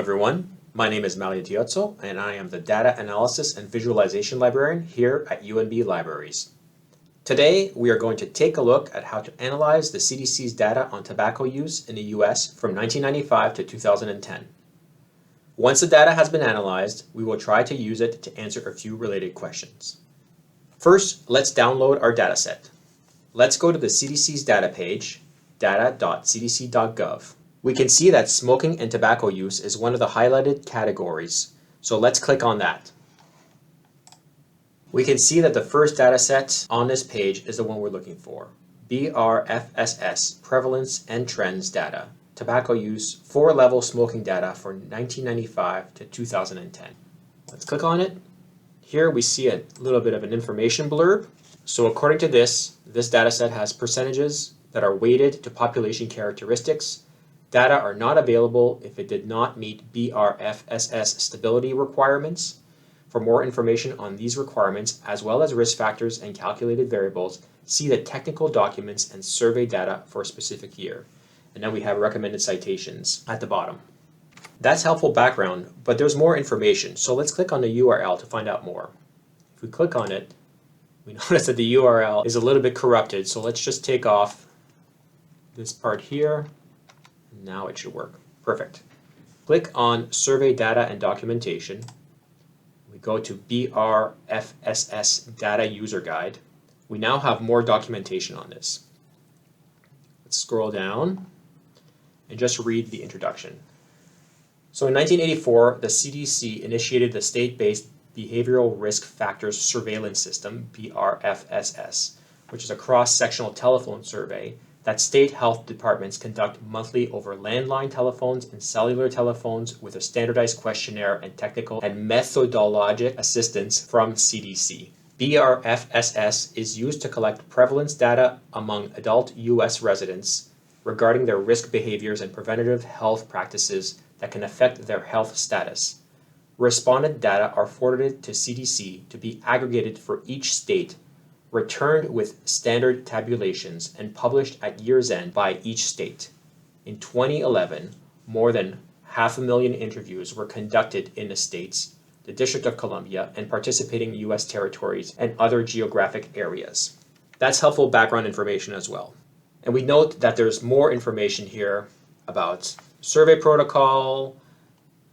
everyone, my name is Malia Diozzo and I am the Data Analysis and Visualization Librarian here at UNB Libraries. Today we are going to take a look at how to analyze the CDC's data on tobacco use in the US from 1995 to 2010. Once the data has been analyzed, we will try to use it to answer a few related questions. First, let's download our dataset. Let's go to the CDC's data page, data.cdc.gov. We can see that smoking and tobacco use is one of the highlighted categories, so let's click on that. We can see that the first dataset on this page is the one we're looking for, BRFSS Prevalence and Trends Data, Tobacco Use 4-Level Smoking Data for 1995 to 2010. Let's click on it. Here we see a little bit of an information blurb. So according to this dataset has percentages that are weighted to population characteristics. Data are not available if it did not meet BRFSS stability requirements. For more information on these requirements, as well as risk factors and calculated variables, see the technical documents and survey data for a specific year. And then we have recommended citations at the bottom. That's helpful background, but there's more information, so let's click on the URL to find out more. If we click on it, we notice that the URL is a little bit corrupted, so let's just take off this part here. Now it should work. Perfect. Click on Survey Data and Documentation. We go to BRFSS Data User Guide. We now have more documentation on this. Let's scroll down and just read the introduction. So in 1984, the CDC initiated the State-Based Behavioral Risk Factors Surveillance System, BRFSS, which is a cross-sectional telephone survey that state health departments conduct monthly over landline telephones and cellular telephones with a standardized questionnaire and technical and methodologic assistance from CDC. BRFSS is used to collect prevalence data among adult U.S. residents regarding their risk behaviors and preventative health practices that can affect their health status. Respondent data are forwarded to CDC to be aggregated for each state, returned with standard tabulations, and published at year's end by each state. In 2011, more than 500,000 interviews were conducted in the states, the District of Columbia, and participating U.S. territories and other geographic areas. That's helpful background information as well. And we note that there's more information here about survey protocol,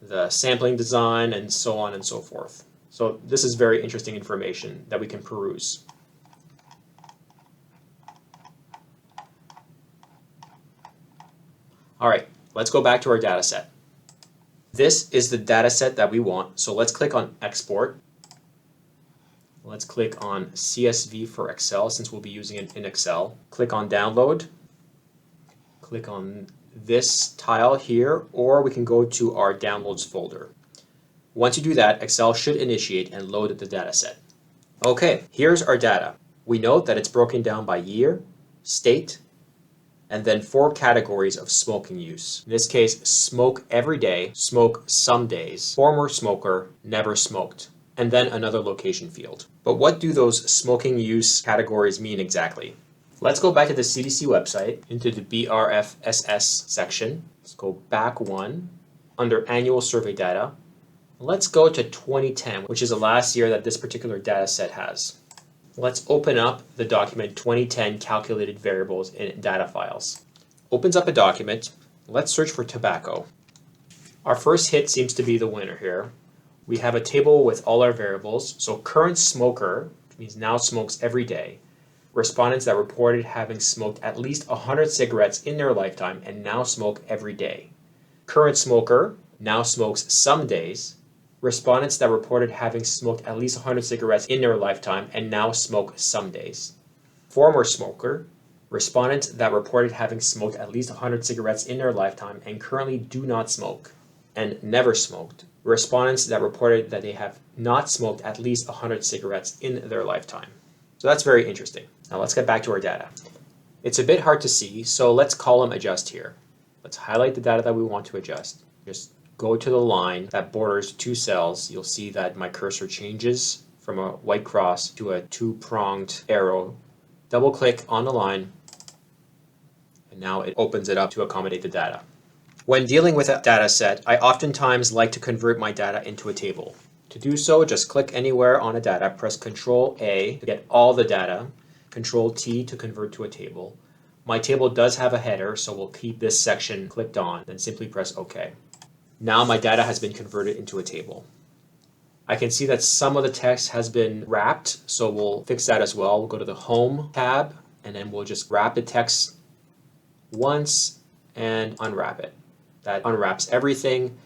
the sampling design, and so on and so forth. So this is very interesting information that we can peruse. All right, let's go back to our data set. This is the data set that we want, so let's click on Export. Let's click on CSV for Excel, since we'll be using it in Excel. Click on Download. Click on this tile here, or we can go to our Downloads folder. Once you do that, Excel should initiate and load the data set. Okay, here's our data. We note that it's broken down by year, state, and then 4 categories of smoking use. In this case, smoke every day, smoke some days, former smoker, never smoked, and then another location field. But what do those smoking use categories mean exactly? Let's go back to the CDC website into the BRFSS section. Let's go back one under annual survey data. Let's go to 2010, which is the last year that this particular data set has. Let's open up the document 2010 calculated variables in data files. Opens up a document. Let's search for tobacco. Our first hit seems to be the winner here. We have a table with all our variables. So current smoker, which means now smokes every day. Respondents that reported having smoked at least 100 cigarettes in their lifetime and now smoke every day. Current smoker now smokes some days. Respondents that reported having smoked at least 100 cigarettes in their lifetime and now smoke some days. Former smoker, respondents that reported having smoked at least 100 cigarettes in their lifetime and currently do not smoke. And never smoked, respondents that reported that they have not smoked at least 100 cigarettes in their lifetime. So that's very interesting. Now let's get back to our data. It's a bit hard to see, so let's column adjust here. Let's highlight the data that we want to adjust. Just go to the line that borders 2 cells. You'll see that my cursor changes from a white cross to a 2-pronged arrow. Double click on the line, and now it opens it up to accommodate the data. When dealing with a data set, I oftentimes like to convert my data into a table. To do so, just click anywhere on a data, press Control A to get all the data, Control T to convert to a table. My table does have a header, so we'll keep this section clicked on, then simply press OK. Now my data has been converted into a table. I can see that some of the text has been wrapped, so we'll fix that as well. We'll go to the Home tab, and then we'll just wrap the text once and unwrap it. That unwraps everything.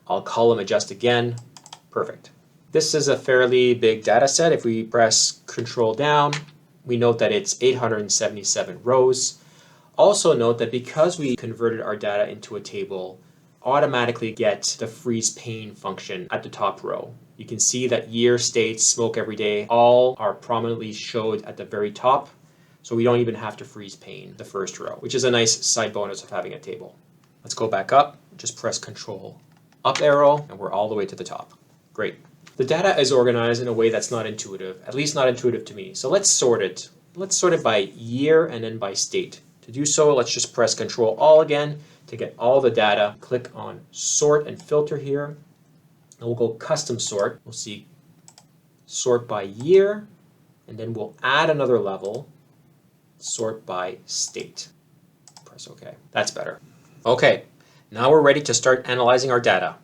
I'll column adjust again. Perfect. This is a fairly big data set. If we press Control down, we note that it's 877 rows. Also note that because we converted our data into a table, automatically get the freeze pane function at the top row. You can see that year, state, smoke every day, all are prominently showed at the very top. So we don't even have to freeze pane the first row, which is a nice side bonus of having a table. Let's go back up, just press Control up arrow, and we're all the way to the top. Great. The data is organized in a way that's not intuitive, at least not intuitive to me. So let's sort it. Let's sort it by year and then by state. To do so, let's just press Control All again to get all the data. Click on Sort and Filter here. And we'll go Custom Sort. We'll see Sort by year, and then we'll add another level, Sort by state. Press OK. That's better. Okay, now we're ready to start analyzing our data.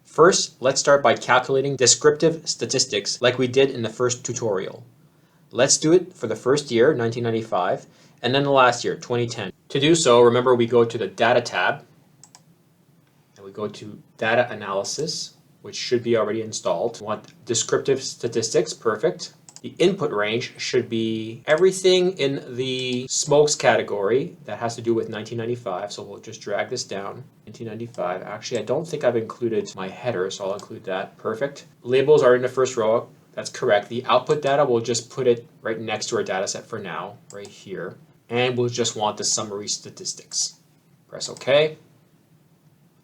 First, let's start by calculating descriptive statistics like we did in the first tutorial. Let's do it for the first year, 1995, and then the last year, 2010. To do so, remember we go to the Data tab, and we go to Data Analysis, which should be already installed. We want descriptive statistics, perfect. The input range should be everything in the smokes category that has to do with 1995. So we'll just drag this down. 1995. Actually, I don't think I've included my header, so I'll include that. Perfect. Labels are in the first row. That's correct. The output data, we'll just put it right next to our data set for now, right here. And we'll just want the summary statistics. Press OK.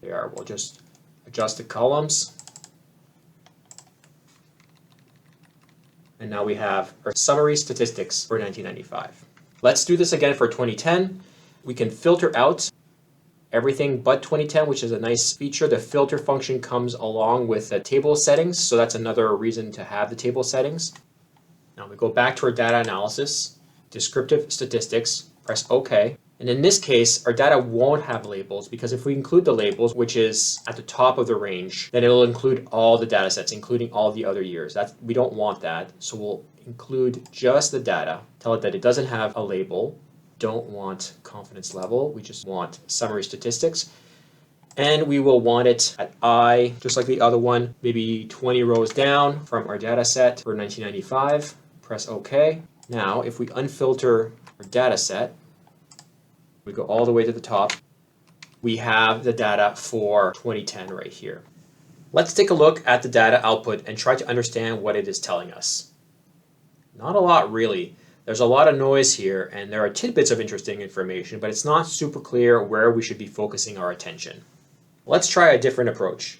There, we'll just adjust the columns. And now we have our summary statistics for 1995. Let's do this again for 2010. We can filter out everything but 2010, which is a nice feature. The filter function comes along with the table settings, so that's another reason to have the table settings. Now we go back to our data analysis, descriptive statistics, press OK. And in this case, our data won't have labels because if we include the labels, which is at the top of the range, then it'll include all the data sets, including all the other years. We don't want that. So we'll include just the data, tell it that it doesn't have a label, don't want confidence level, we just want summary statistics. And we will want it at I, just like the other one, maybe 20 rows down from our data set for 1995. Press OK. Now, if we unfilter our data set, we go all the way to the top, we have the data for 2010 right here. Let's take a look at the data output and try to understand what it is telling us. Not a lot really. There's a lot of noise here and there are tidbits of interesting information, but it's not super clear where we should be focusing our attention. Let's try a different approach.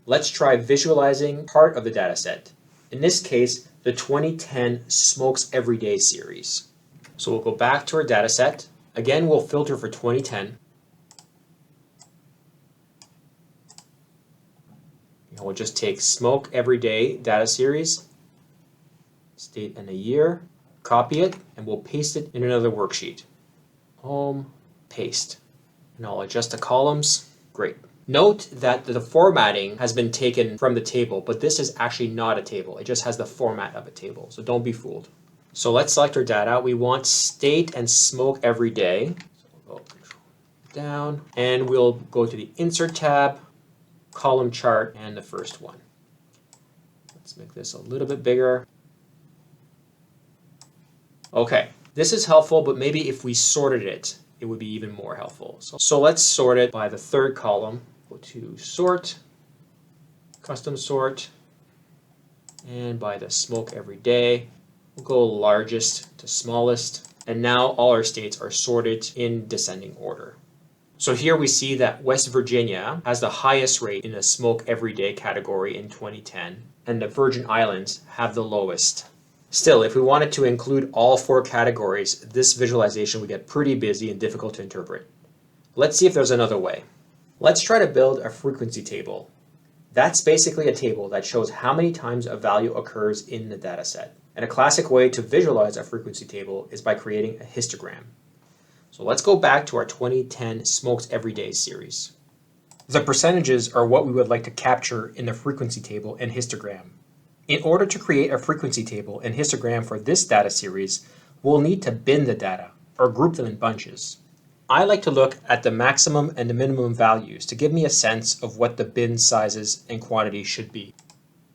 Let's try visualizing part of the data set. In this case, the 2010 Smokes Everyday series. So we'll go back to our data set. Again, we'll filter for 2010. And we'll just take Smoke Everyday data series, state and a year, copy it, and we'll paste it in another worksheet. Home, paste. And I'll adjust the columns. Great. Note that the formatting has been taken from the table, but this is actually not a table. It just has the format of a table, so don't be fooled. So let's select our data. We want state and smoke every day. So we'll go control down, and we'll go to the Insert tab, column chart, and the first one. Let's make this a little bit bigger. Okay, this is helpful, but maybe if we sorted it, it would be even more helpful. So let's sort it by the third column. Go to Sort, Custom Sort, and by the Smoke Every Day. We'll go largest to smallest, and now all our states are sorted in descending order. So here we see that West Virginia has the highest rate in the Smoke Everyday category in 2010, and the Virgin Islands have the lowest. Still, if we wanted to include all four categories, this visualization would get pretty busy and difficult to interpret. Let's see if there's another way. Let's try to build a frequency table. That's basically a table that shows how many times a value occurs in the dataset. And a classic way to visualize a frequency table is by creating a histogram. So let's go back to our 2010 Smokes Every Day series. The percentages are what we would like to capture in the frequency table and histogram. In order to create a frequency table and histogram for this data series, we'll need to bin the data, or group them in bunches. I like to look at the maximum and the minimum values to give me a sense of what the bin sizes and quantities should be.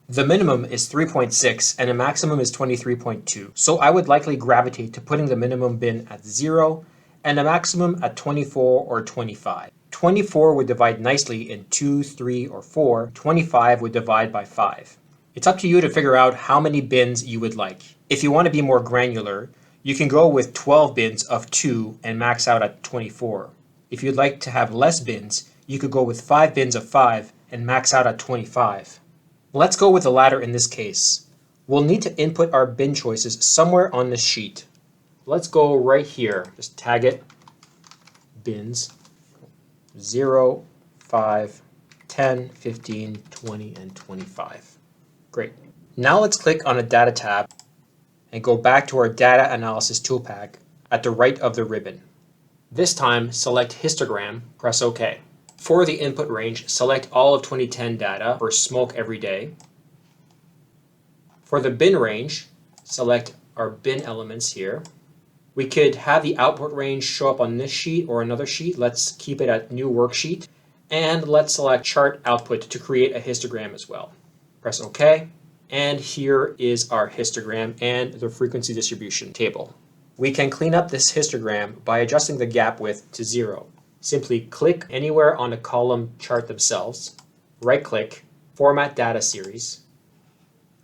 The minimum is 3.6 and the maximum is 23.2, so I would likely gravitate to putting the minimum bin at 0 and the maximum at 24 or 25. 24 would divide nicely in 2, 3, or 4. 25 would divide by 5. It's up to you to figure out how many bins you would like. If you want to be more granular, you can go with 12 bins of 2 and max out at 24. If you'd like to have less bins, you could go with 5 bins of 5 and max out at 25. Let's go with the latter in this case. We'll need to input our bin choices somewhere on this sheet. Let's go right here. Just tag it, bins, 0, 5, 10, 15, 20, and 25. Great. Now let's click on a data tab and go back to our data analysis toolpack at the right of the ribbon. This time, select histogram, press OK. For the input range, select all of 2010 data for Smoke Every Day. For the bin range, select our bin elements here. We could have the output range show up on this sheet or another sheet. Let's keep it at new worksheet. And let's select chart output to create a histogram as well. Press OK. And here is our histogram and the frequency distribution table. We can clean up this histogram by adjusting the gap width to 0. Simply click anywhere on the column chart themselves, right-click, Format Data Series,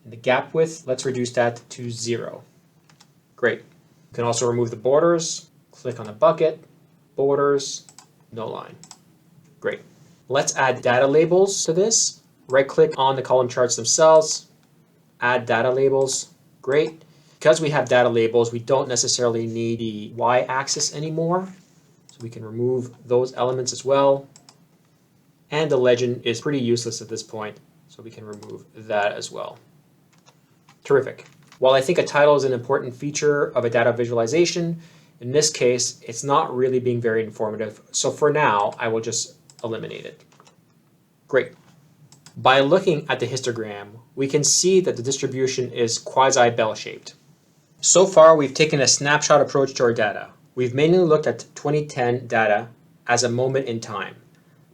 and the gap width, let's reduce that to 0. Great. You can also remove the borders, click on the bucket, borders, no line. Great. Let's add data labels to this. Right-click on the column charts themselves, add data labels. Great. Because we have data labels, we don't necessarily need the y-axis anymore. So we can remove those elements as well. And the legend is pretty useless at this point, so we can remove that as well. Terrific. While I think a title is an important feature of a data visualization, in this case, it's not really being very informative. So for now, I will just eliminate it. Great. By looking at the histogram, we can see that the distribution is quasi-bell-shaped. So far, we've taken a snapshot approach to our data. We've mainly looked at 2010 data as a moment in time.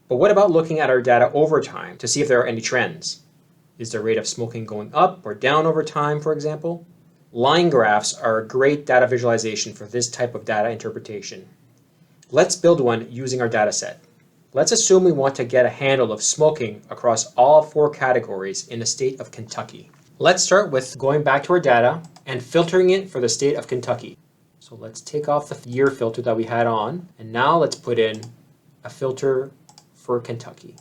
But what about looking at our data over time to see if there are any trends? Is the rate of smoking going up or down over time, for example? Line graphs are a great data visualization for this type of data interpretation. Let's build one using our data set. Let's assume we want to get a handle of smoking across all 4 categories in the state of Kentucky. Let's start with going back to our data and filtering it for the state of Kentucky. So let's take off the year filter that we had on, and now let's put in a filter for Kentucky.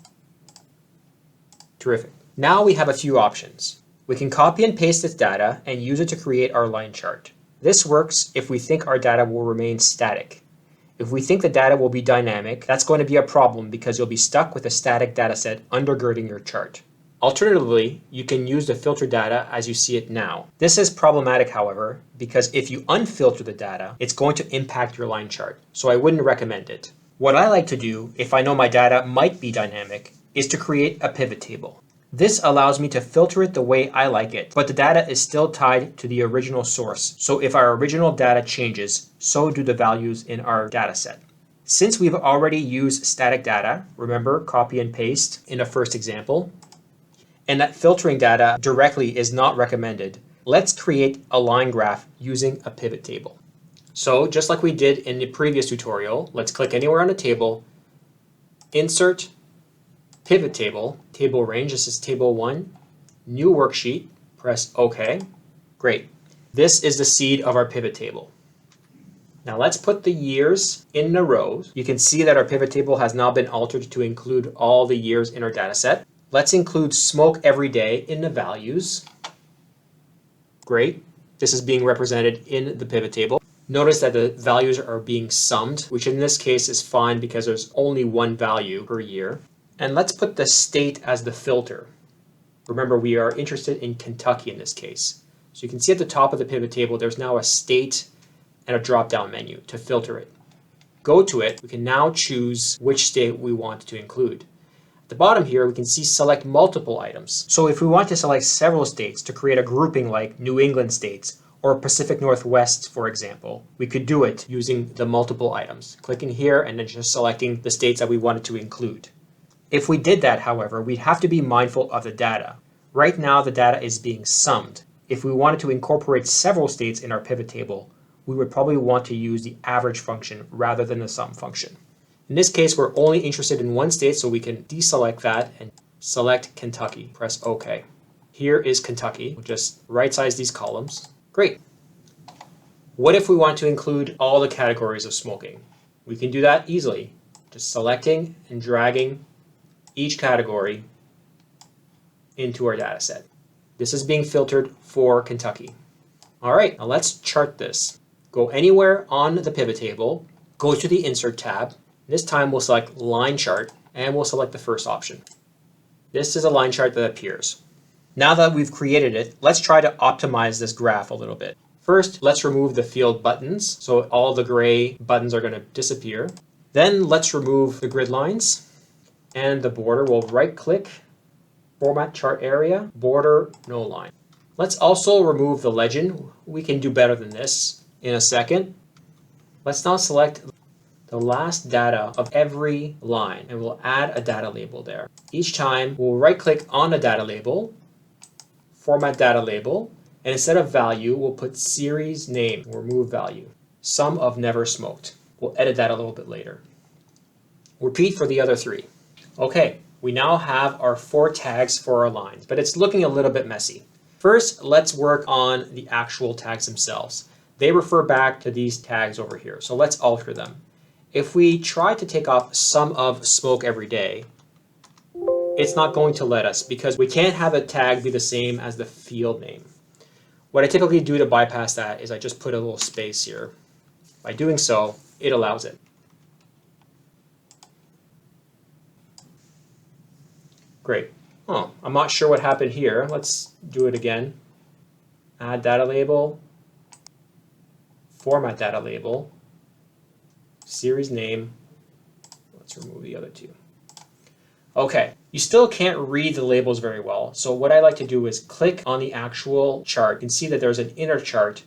Terrific. Now we have a few options. We can copy and paste this data and use it to create our line chart. This works if we think our data will remain static. If we think the data will be dynamic, that's going to be a problem because you'll be stuck with a static data set undergirding your chart. Alternatively, you can use the filter data as you see it now. This is problematic, however, because if you unfilter the data, it's going to impact your line chart, so I wouldn't recommend it. What I like to do, if I know my data might be dynamic, is to create a pivot table. This allows me to filter it the way I like it, but the data is still tied to the original source, so if our original data changes, so do the values in our data set. Since we've already used static data, remember copy and paste in the first example, and that filtering data directly is not recommended, let's create a line graph using a pivot table. So just like we did in the previous tutorial, let's click anywhere on the table, insert, pivot table, table range, this is table 1, new worksheet, press OK. Great. This is the seed of our pivot table. Now let's put the years in the rows. You can see that our pivot table has now been altered to include all the years in our data set. Let's include Smoke Every Day in the values. Great. This is being represented in the pivot table. Notice that the values are being summed, which in this case is fine because there's only one value per year. And let's put the state as the filter. Remember, we are interested in Kentucky in this case. So you can see at the top of the pivot table, there's now a state and a drop-down menu to filter it. Go to it, we can now choose which state we want to include. At the bottom here, we can see select multiple items. So if we want to select several states to create a grouping like New England states or Pacific Northwest, for example, we could do it using the multiple items. Clicking here and then just selecting the states that we wanted to include. If we did that, however, we'd have to be mindful of the data. Right now, the data is being summed. If we wanted to incorporate several states in our pivot table, we would probably want to use the average function rather than the sum function. In this case, we're only interested in one state, so we can deselect that and select Kentucky. Press OK. Here is Kentucky. We'll just right-size these columns. Great. What if we want to include all the categories of smoking? We can do that easily. Just selecting and dragging each category into our data set. This is being filtered for Kentucky. All right, now let's chart this. Go anywhere on the pivot table, go to the Insert tab. This time we'll select Line Chart and we'll select the first option. This is a line chart that appears. Now that we've created it, let's try to optimize this graph a little bit. First, let's remove the field buttons. So all the gray buttons are going to disappear. Then let's remove the grid lines. And the border, we'll right-click, Format Chart Area, Border, No Line. Let's also remove the legend. We can do better than this in a second. Let's now select the last data of every line, and we'll add a data label there. Each time, we'll right-click on the data label, Format Data Label, and instead of value, we'll put Series Name, we'll remove value, Sum of Never Smoked. We'll edit that a little bit later. Repeat for the other three. Okay, we now have our 4 tags for our lines, but it's looking a little bit messy. First, let's work on the actual tags themselves. They refer back to these tags over here, so let's alter them. If we try to take off Sum of Smoke Every Day, it's not going to let us because we can't have a tag be the same as the field name. What I typically do to bypass that is I just put a little space here. By doing so, it allows it. Great. Oh, I'm not sure what happened here. Let's do it again. Add data label, format data label, series name. Let's remove the other two. Okay, you still can't read the labels very well. So what I like to do is click on the actual chart. You can see that there's an inner chart,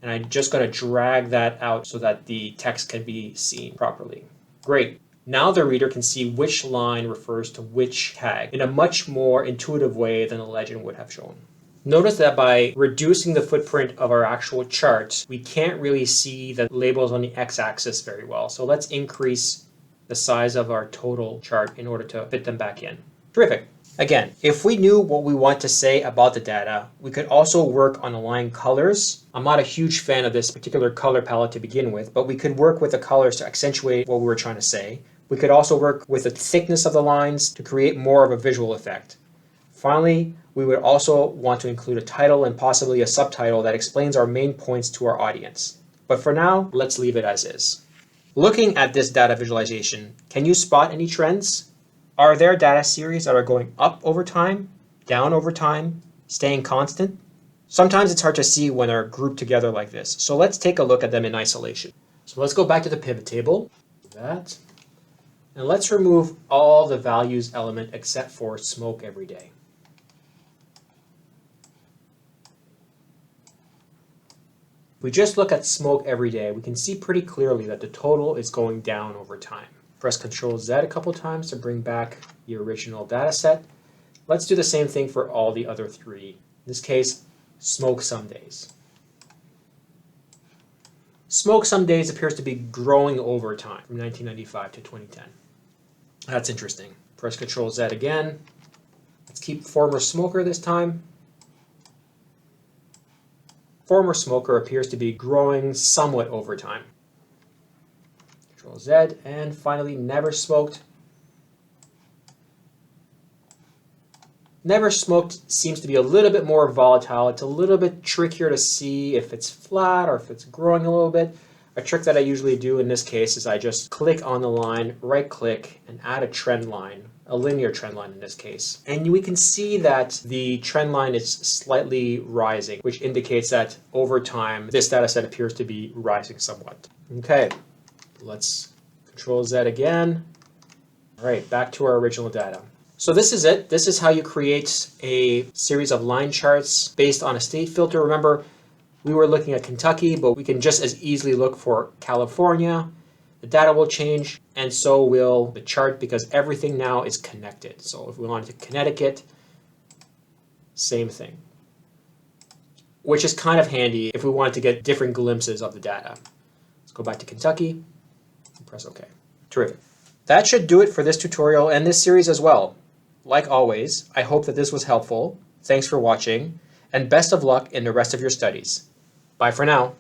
and I'm just going to drag that out so that the text can be seen properly. Great. Now the reader can see which line refers to which tag in a much more intuitive way than the legend would have shown. Notice that by reducing the footprint of our actual chart, we can't really see the labels on the x-axis very well. So let's increase the size of our total chart in order to fit them back in. Terrific. Again, if we knew what we want to say about the data, we could also work on align colors. I'm not a huge fan of this particular color palette to begin with, but we could work with the colors to accentuate what we were trying to say. We could also work with the thickness of the lines to create more of a visual effect. Finally, we would also want to include a title and possibly a subtitle that explains our main points to our audience. But for now, let's leave it as is. Looking at this data visualization, can you spot any trends? Are there data series that are going up over time, down over time, staying constant? Sometimes it's hard to see when they're grouped together like this. So let's take a look at them in isolation. So let's go back to the pivot table. Do that. And let's remove all the values element except for smoke every day. If we just look at smoke every day, we can see pretty clearly that the total is going down over time. Press Ctrl Z a couple times to bring back the original data set. Let's do the same thing for all the other three. In this case, smoke some days. Smoke some days appears to be growing over time from 1995 to 2010. That's interesting. Press Ctrl Z again. Let's keep former smoker this time. Former smoker appears to be growing somewhat over time. Ctrl Z, and finally never smoked. Never smoked seems to be a little bit more volatile. It's a little bit trickier to see if it's flat or if it's growing a little bit. A trick that I usually do in this case is I just click on the line, right click, and add a trend line, a linear trend line in this case. And we can see that the trend line is slightly rising, which indicates that over time, this data set appears to be rising somewhat. Okay, let's Control Z again. All right, back to our original data. So this is it. This is how you create a series of line charts based on a state filter. Remember, we were looking at Kentucky, but we can just as easily look for California. The data will change, and so will the chart, because everything now is connected. So if we wanted to Connecticut, same thing. Which is kind of handy if we wanted to get different glimpses of the data. Let's go back to Kentucky and press OK. Terrific. That should do it for this tutorial and this series as well. Like always, I hope that this was helpful. Thanks for watching, and best of luck in the rest of your studies. Bye for now.